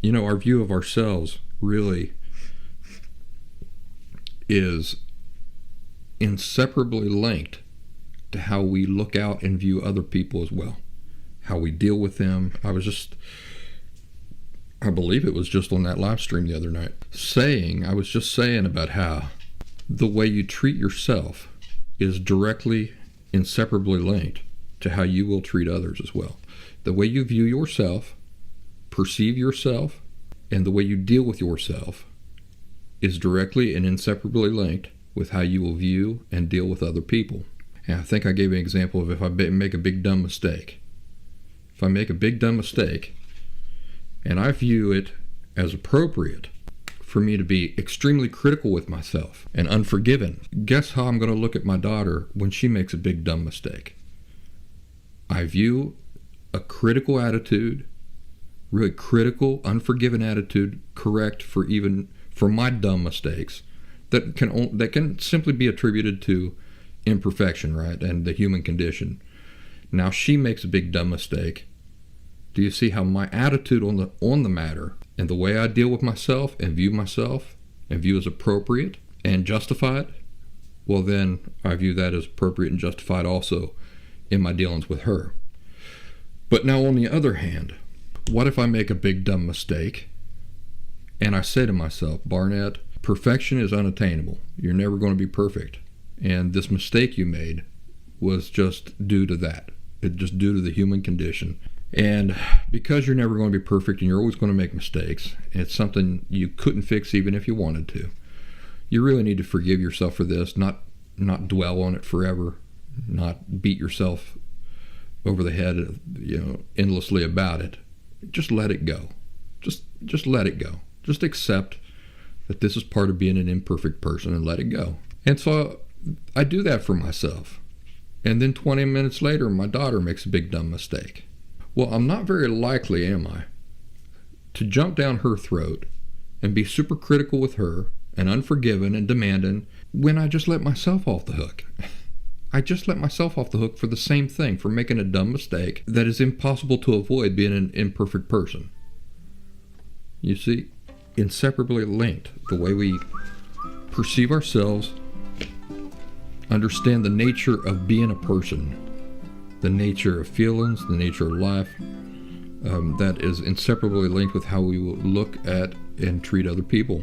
Our view of ourselves really is inseparably linked to how we look out and view other people as well, how we deal with them. I believe it was just on that live stream the other night, I was just saying about how the way you treat yourself is directly, inseparably linked to how you will treat others as well. The way you view yourself, perceive yourself, and the way you deal with yourself is directly and inseparably linked with how you will view and deal with other people. And I think I gave an example of if I make a big dumb mistake. If I make a big dumb mistake and I view it as appropriate for me to be extremely critical with myself and unforgiving, guess how I'm going to look at my daughter when she makes a big dumb mistake? I view a critical attitude, really critical, unforgiving attitude, correct for my dumb mistakes that can simply be attributed to imperfection, right, and the human condition. Now she makes a big dumb mistake. Do you see how my attitude on the matter and the way I deal with myself and view as appropriate and justified? Well, then I view that as appropriate and justified also in my dealings with her. But now on the other hand, what if I make a big dumb mistake and I say to myself, Barnett, perfection is unattainable. You're never going to be perfect. And this mistake you made was just due to that. It's just due to the human condition. And because you're never going to be perfect and you're always going to make mistakes, it's something you couldn't fix even if you wanted to. You really need to forgive yourself for this, not dwell on it forever, not beat yourself over the head, endlessly about it. Just let it go. Just let it go. Just accept that this is part of being an imperfect person and let it go. And so I do that for myself. And then 20 minutes later, my daughter makes a big dumb mistake. Well, I'm not very likely, am I, to jump down her throat and be super critical with her and unforgiving and demanding when I just let myself off the hook. I just let myself off the hook for the same thing, for making a dumb mistake that is impossible to avoid being an imperfect person. You see, inseparably linked, the way we perceive ourselves, understand the nature of being a person, the nature of feelings, the nature of life, that is inseparably linked with how we will look at and treat other people.